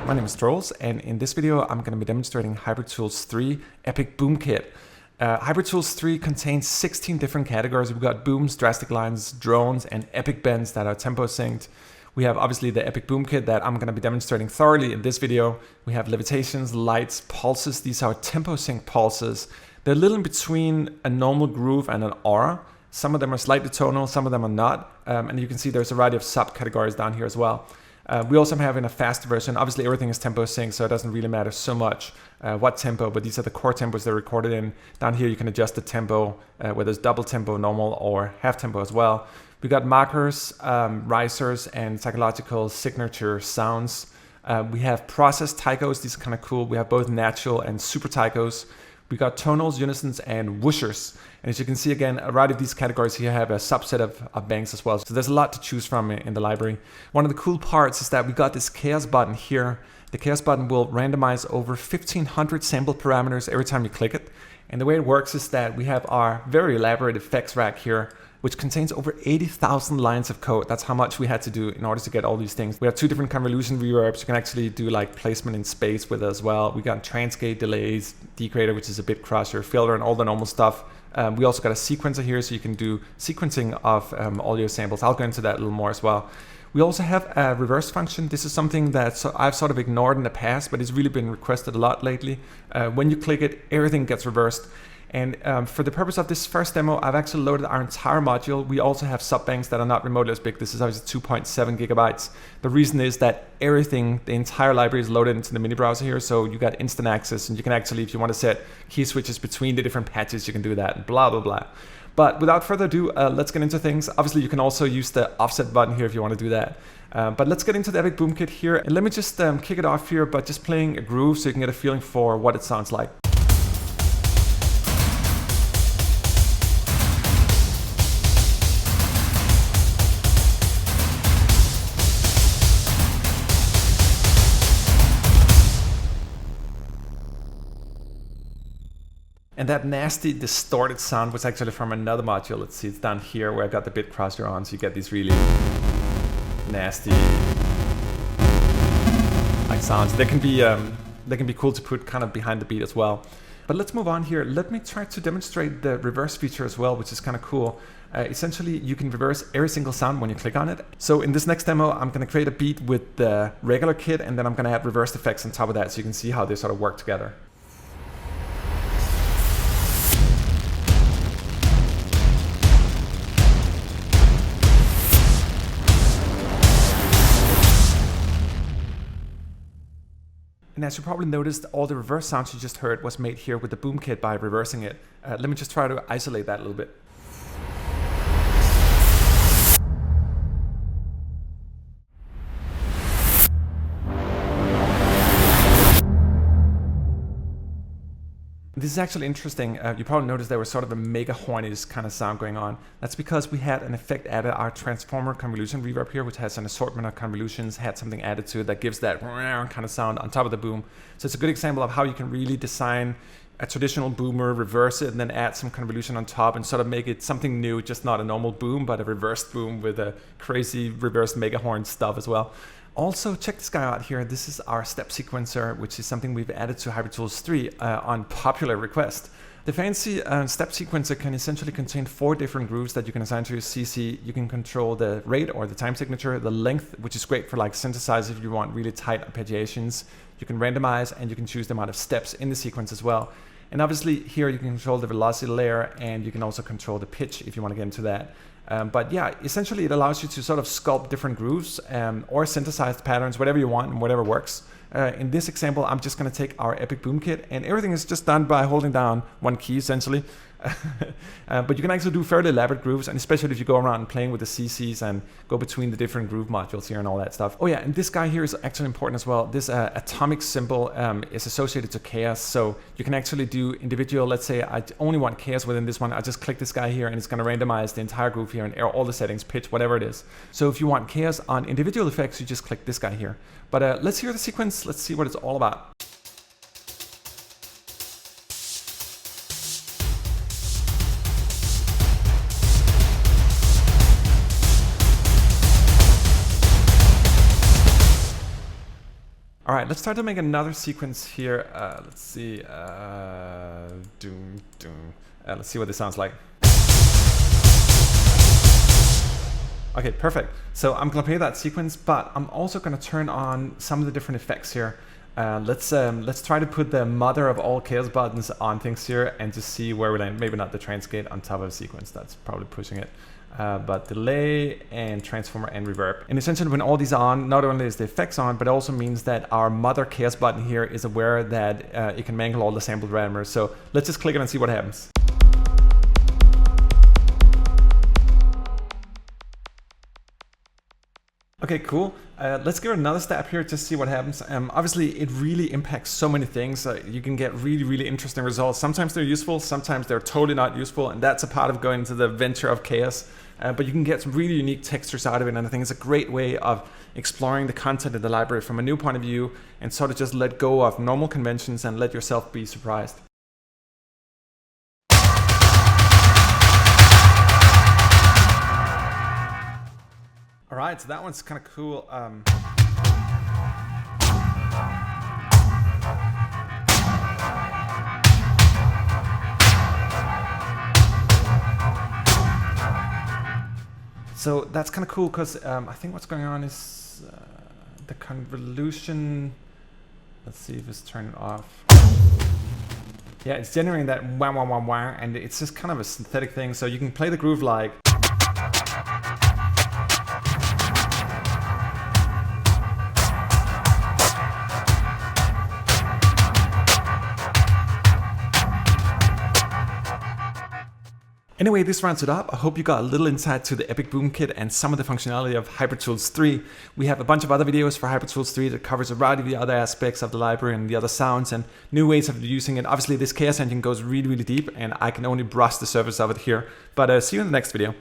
My name is Trolls, and in this video I'm going to be demonstrating Hybrid Tools 3 Epic Boom Kit. Hybrid Tools 3 contains 16 different categories. We've got booms, drastic lines, drones, and epic bends that are tempo synced. We have obviously the Epic Boom Kit that I'm going to be demonstrating thoroughly in this video. We have Levitations, lights, pulses. These are tempo sync pulses. They're a little in between a normal groove and an aura. Some of them are slightly tonal, some of them are not. And you can see there's a variety of subcategories down here as well. We also have in a fast version, obviously everything is tempo sync, so it doesn't really matter so much what tempo, but these are the core tempos they're recorded in. Down here you can adjust the tempo, whether it's double tempo, normal, or half tempo as well. We got markers, risers, and psychological signature sounds. We have processed Taikos, these are kind of cool. We have both natural and super Taikos. We got Tonals, Unisons, and Wooshes. And as you can see again, a variety of these categories here have a subset of banks as well. So there's a lot to choose from in the library. One of the cool parts is that we got this chaos button here. The chaos button will randomize over 1500 sample parameters every time you click it. And the way it works is that we have our very elaborate effects rack here, which contains over 80,000 lines of code. That's how much we had to do in order to get all these things. We have two different convolution reverbs. You can actually do like placement in space with it as well. We got transgate delays, degrader, which is a bit crusher, filter, and all the normal stuff. We also got a sequencer here, so you can do sequencing of all your samples. I'll go into that a little more as well. We also have a reverse function. This is something that I've sort of ignored in the past, but it's really been requested a lot lately. When you click it, everything gets reversed. And for the purpose of this first demo, I've actually loaded our entire module. We also have subbanks that are not remotely as big. This is obviously 2.7 gigabytes. The reason is that everything, the entire library is loaded into the mini browser here. So you got instant access, and you can actually, if you want to set key switches between the different patches, you can do that, and blah, blah, blah. But without further ado, let's get into things. Obviously, you can also use the offset button here if you want to do that. But let's get into the Epic Boom Kit here. And let me just kick it off here by just playing a groove so you can get a feeling for what it sounds like. And that nasty distorted sound was actually from another module. Let's see, it's down here where I got the bit crosser on, so you get these really nasty like sounds. They can be cool to put kind of behind the beat as well. But let's move on here. Let me try to demonstrate the reverse feature as well, which is kind of cool. Essentially, you can reverse every single sound when you click on it. So in this next demo, I'm going to create a beat with the regular kit, and then I'm going to add reversed effects on top of that, so you can see how they sort of work together. And as you probably noticed, all the reverse sounds you just heard was made here with the Boom Kit by reversing it. Let me just try to isolate that a little bit. This is actually interesting. You probably noticed there was sort of a mega hornish kind of sound going on. That's because we had an effect added, our transformer convolution reverb here, which has an assortment of convolutions, had something added to it that gives that kind of sound on top of the boom. So it's a good example of how you can really design a traditional boomer, reverse it, and then add some convolution on top and sort of make it something new, just not a normal boom, but a reversed boom with a crazy reversed mega horn stuff as well. Also, check this guy out here. This is our step sequencer, which is something we've added to Hybrid Tools 3 on popular request. The fancy step sequencer can essentially contain 4 different grooves that you can assign to your CC. You can control the rate or the time signature, the length, which is great for like synthesize if you want really tight arpeggiations. You can randomize, and you can choose the amount of steps in the sequence as well. And obviously here you can control the velocity layer, and you can also control the pitch if you want to get into that. But yeah, essentially it allows you to sort of sculpt different grooves or synthesize patterns, whatever you want and whatever works. In this example, I'm just going to take our Epic Boom Kit, and everything is just done by holding down one key essentially. But you can actually do fairly elaborate grooves, and especially if you go around playing with the CCs and go between the different groove modules here and all that stuff. Oh yeah, and this guy here is actually important as well. This atomic symbol is associated to chaos, so you can actually do individual. Let's say I only want chaos within this one. I just click this guy here, and it's going to randomize the entire groove here and all the settings, pitch, whatever it is. So if you want chaos on individual effects, you just click this guy here. But let's hear the sequence. Let's see what it's all about. All right, let's start to make another sequence here. Let's see. Let's see what this sounds like. Okay, perfect. So I'm gonna play that sequence, but I'm also gonna turn on some of the different effects here. Let's try to put the mother of all chaos buttons on things here and just see where we land. Maybe not the transgate on top of a sequence, that's probably pushing it. But delay and transformer and reverb. And essentially when all these are on, not only is the effects on, but it also means that our mother chaos button here is aware that it can mangle all the sample parameters. So let's just click it and see what happens. Okay, cool. Let's give it another step here to see what happens. Obviously, it really impacts so many things. You can get really interesting results. Sometimes they're useful, sometimes they're totally not useful, and that's a part of going into the venture of chaos. But you can get some really unique textures out of it, and I think it's a great way of exploring the content of the library from a new point of view and sort of just let go of normal conventions and let yourself be surprised. All right, so that one's kind of cool. So that's kind of cool because I think what's going on is the convolution. Let's see if it's turned off. Yeah, it's generating that wah wah wah wah, and it's just kind of a synthetic thing. So you can play the groove like. Anyway, this rounds it up. I hope you got a little insight to the Epic Boom Kit and some of the functionality of Hybrid Tools 3. We have a bunch of other videos for Hybrid Tools 3 that covers a variety of the other aspects of the library and the other sounds and new ways of using it. Obviously, this Chaos Engine goes really deep, and I can only brush the surface of it here. But see you in the next video.